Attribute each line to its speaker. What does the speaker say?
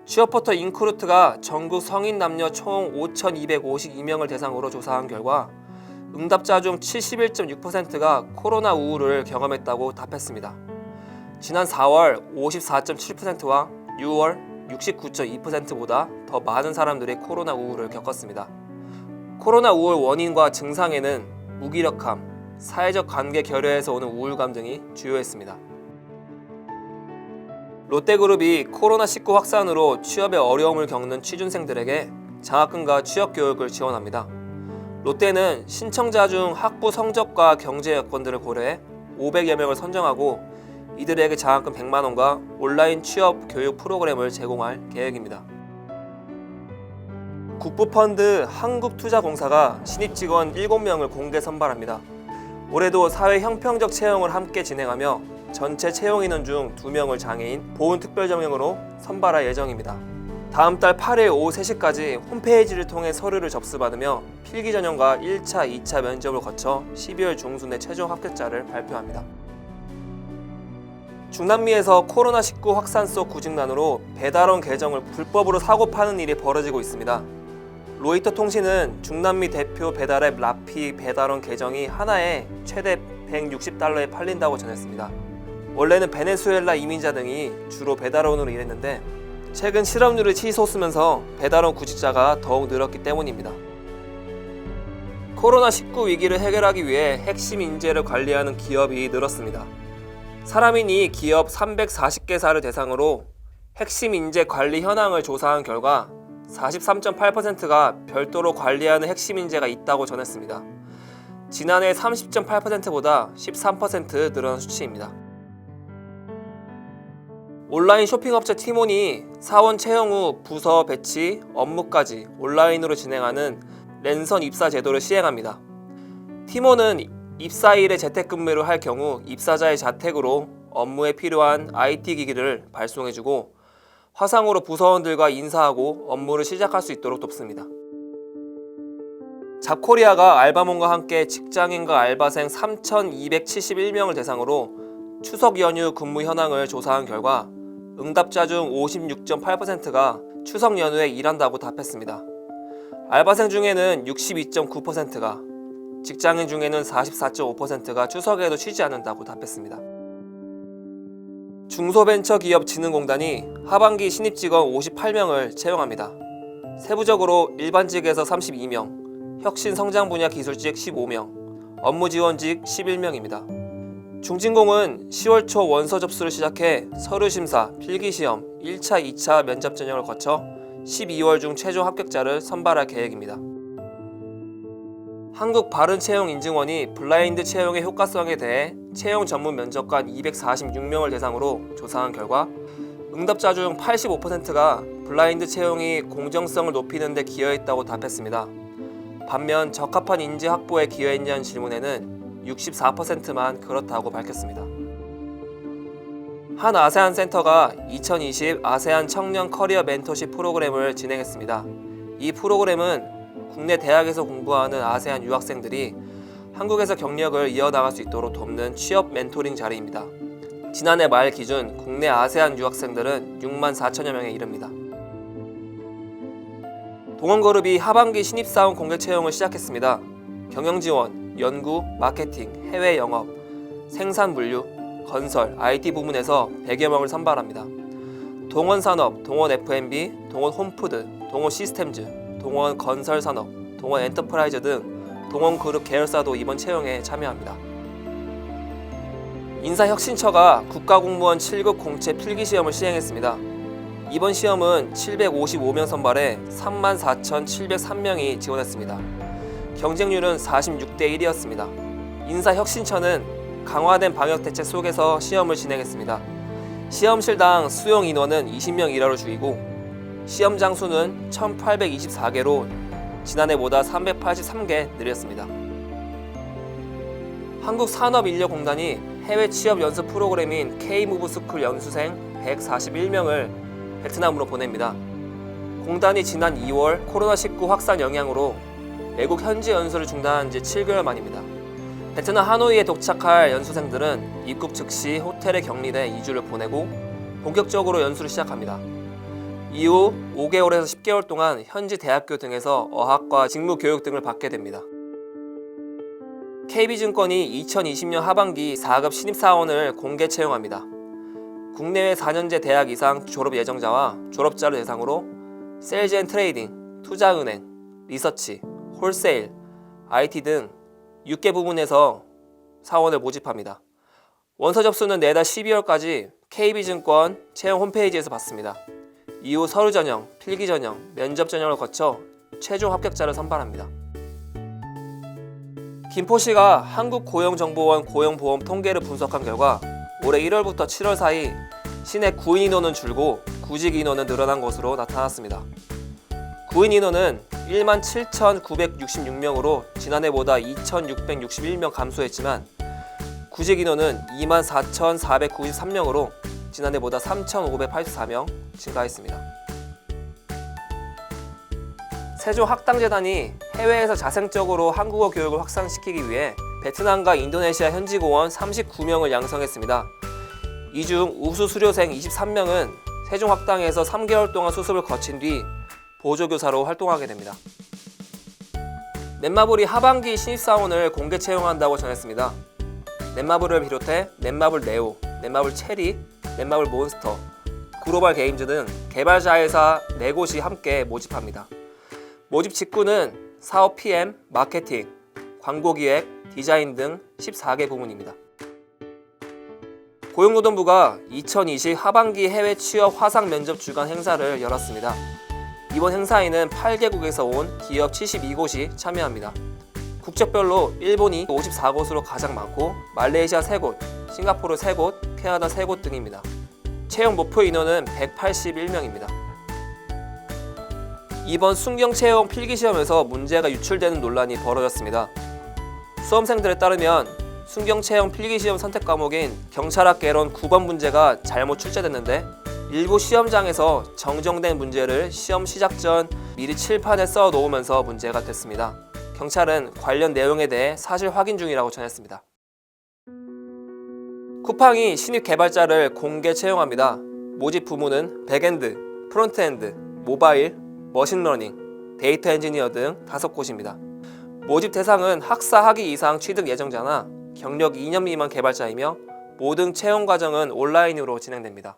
Speaker 1: 취업포털 인크루트가 전국 성인 남녀 총 5,252명을 대상으로 조사한 결과 응답자 중 71.6%가 코로나 우울을 경험했다고 답했습니다. 지난 4월 54.7%와 6월 69.2%보다 더 많은 사람들이 코로나 우울을 겪었습니다. 코로나 우울 원인과 증상에는 무기력함, 사회적 관계 결여에서 오는 우울감 등이 주요했습니다. 롯데그룹이 코로나19 확산으로 취업에 어려움을 겪는 취준생들에게 장학금과 취업교육을 지원합니다. 롯데는 신청자 중 학부 성적과 경제 여건들을 고려해 500여 명을 선정하고 이들에게 장학금 100만 원과 온라인 취업 교육 프로그램을 제공할 계획입니다. 국부펀드 한국투자공사가 신입직원 7명을 공개 선발합니다. 올해도 사회 형평적 채용을 함께 진행하며 전체 채용 인원 중 2명을 장애인, 보훈 특별전형으로 선발할 예정입니다. 다음 달 8일 오후 3시까지 홈페이지를 통해 서류를 접수받으며 필기 전형과 1차, 2차 면접을 거쳐 12월 중순에 최종 합격자를 발표합니다. 중남미에서 코로나19 확산 속 구직난으로 배달원 계정을 불법으로 사고 파는 일이 벌어지고 있습니다. 로이터 통신은 중남미 대표 배달앱 라피 배달원 계정이 하나에 최대 $160에 팔린다고 전했습니다. 원래는 베네수엘라 이민자 등이 주로 배달원으로 일했는데 최근 실업률을 치솟으면서 배달원 구직자가 더욱 늘었기 때문입니다. 코로나19 위기를 해결하기 위해 핵심 인재를 관리하는 기업이 늘었습니다. 사람인이 기업 340개사를 대상으로 핵심 인재 관리 현황을 조사한 결과 43.8%가 별도로 관리하는 핵심 인재가 있다고 전했습니다. 지난해 30.8%보다 13% 늘어난 수치입니다. 온라인 쇼핑업체 티몬이 사원 채용 후 부서 배치, 업무까지 온라인으로 진행하는 랜선 입사 제도를 시행합니다. 티몬은 입사일에 재택근무를 할 경우 입사자의 자택으로 업무에 필요한 IT 기기를 발송해주고 화상으로 부서원들과 인사하고 업무를 시작할 수 있도록 돕습니다. 잡코리아가 알바몬과 함께 직장인과 알바생 3,271명을 대상으로 추석 연휴 근무 현황을 조사한 결과 응답자 중 56.8%가 추석 연휴에 일한다고 답했습니다. 알바생 중에는 62.9%가, 직장인 중에는 44.5%가 추석에도 쉬지 않는다고 답했습니다. 중소벤처기업진흥공단이 하반기 신입직원 58명을 채용합니다. 세부적으로 일반직에서 32명, 혁신성장 분야 기술직 15명, 업무지원직 11명입니다. 중진공은 10월 초 원서 접수를 시작해 서류심사, 필기시험, 1차, 2차 면접 전형을 거쳐 12월 중 최종 합격자를 선발할 계획입니다. 한국바른채용인증원이 블라인드 채용의 효과성에 대해 채용 전문 면접관 246명을 대상으로 조사한 결과 응답자 중 85%가 블라인드 채용이 공정성을 높이는 데 기여했다고 답했습니다. 반면 적합한 인재 확보에 기여했냐는 질문에는 64%만 그렇다고 밝혔습니다. 한 아세안 센터가 2020 아세안 청년 커리어 멘토십 프로그램을 진행했습니다. 이 프로그램은 국내 대학에서 공부하는 아세안 유학생들이 한국에서 경력을 이어나갈 수 있도록 돕는 취업 멘토링 자리입니다. 지난해 말 기준 국내 아세안 유학생들은 6만 4천여 명에 이릅니다. 동원그룹이 하반기 신입사원 공개 채용을 시작했습니다. 경영지원, 연구, 마케팅, 해외 영업, 생산 물류, 건설, IT 부문에서 100여 명을 선발합니다. 동원산업, 동원 F&B, 동원 홈푸드, 동원 시스템즈, 동원 건설산업, 동원 엔터프라이즈 등 동원그룹 계열사도 이번 채용에 참여합니다. 인사혁신처가 국가공무원 7급 공채 필기시험을 시행했습니다. 이번 시험은 755명 선발에 34,703명이 지원했습니다. 경쟁률은 46대 1이었습니다. 인사혁신처는 강화된 방역대책 속에서 시험을 진행했습니다. 시험실당 수용 인원은 20명 일하로 줄이고 시험 장수는 1,824개로 지난해보다 383개 늘렸습니다. 한국산업인력공단이 해외 취업 연수 프로그램인 K-무브스쿨 연수생 141명을 베트남으로 보냅니다. 공단이 지난 2월 코로나19 확산 영향으로 외국 현지 연수를 중단한 지 7개월 만입니다. 베트남 하노이에 도착할 연수생들은 입국 즉시 호텔에 격리돼 2주를 보내고 본격적으로 연수를 시작합니다. 이후 5개월에서 10개월 동안 현지 대학교 등에서 어학과 직무 교육 등을 받게 됩니다. KB증권이 2020년 하반기 4급 신입사원을 공개 채용합니다. 국내외 4년제 대학 이상 졸업 예정자와 졸업자를 대상으로 세일즈 앤 트레이딩, 투자은행, 리서치, 홀세일, IT 등 6개 부문에서 사원을 모집합니다. 원서 접수는 내달 12월까지 KB증권 채용 홈페이지에서 받습니다. 이후 서류 전형, 필기 전형, 면접 전형을 거쳐 최종 합격자를 선발합니다. 김포시가 한국고용정보원 고용보험 통계를 분석한 결과 올해 1월부터 7월 사이 시내 구인 인원은 줄고 구직 인원은 늘어난 것으로 나타났습니다. 구인 인원은 17,966명으로 지난해보다 2,661명 감소했지만 구직 인원은 24,493명으로 지난해보다 3,584명 증가했습니다. 세종학당재단이 해외에서 자생적으로 한국어 교육을 확산시키기 위해 베트남과 인도네시아 현지고원 39명을 양성했습니다. 이 중 우수 수료생 23명은 세종학당에서 3개월 동안 수습을 거친 뒤 보조교사로 활동하게 됩니다. 넷마블이 하반기 신입사원을 공개 채용한다고 전했습니다. 넷마블을 비롯해 넷마블 네오, 넷마블 체리, 넷마블 몬스터, 글로벌 게임즈 등 개발자 회사 4곳이 함께 모집합니다. 모집 직군은 사업 PM, 마케팅, 광고기획, 디자인 등 14개 부문입니다. 고용노동부가 2020 하반기 해외 취업 화상 면접 주간 행사를 열었습니다. 이번 행사에는 8개국에서 온 기업 72곳이 참여합니다. 국적별로 일본이 54곳으로 가장 많고 말레이시아 3곳, 싱가포르 3곳, 캐나다 3곳 등입니다. 채용 목표 인원은 181명입니다. 이번 순경채용 필기시험에서 문제가 유출되는 논란이 벌어졌습니다. 수험생들에 따르면 순경채용 필기시험 선택 과목인 경찰학 개론 9번 문제가 잘못 출제됐는데 일부 시험장에서 정정된 문제를 시험 시작 전 미리 칠판에 써 놓으면서 문제가 됐습니다. 경찰은 관련 내용에 대해 사실 확인 중이라고 전했습니다. 쿠팡이 신입 개발자를 공개 채용합니다. 모집 부문은 백엔드, 프론트엔드, 모바일, 머신러닝, 데이터 엔지니어 등 5곳입니다. 모집 대상은 학사 학위 이상 취득 예정자나 경력 2년 미만 개발자이며 모든 채용 과정은 온라인으로 진행됩니다.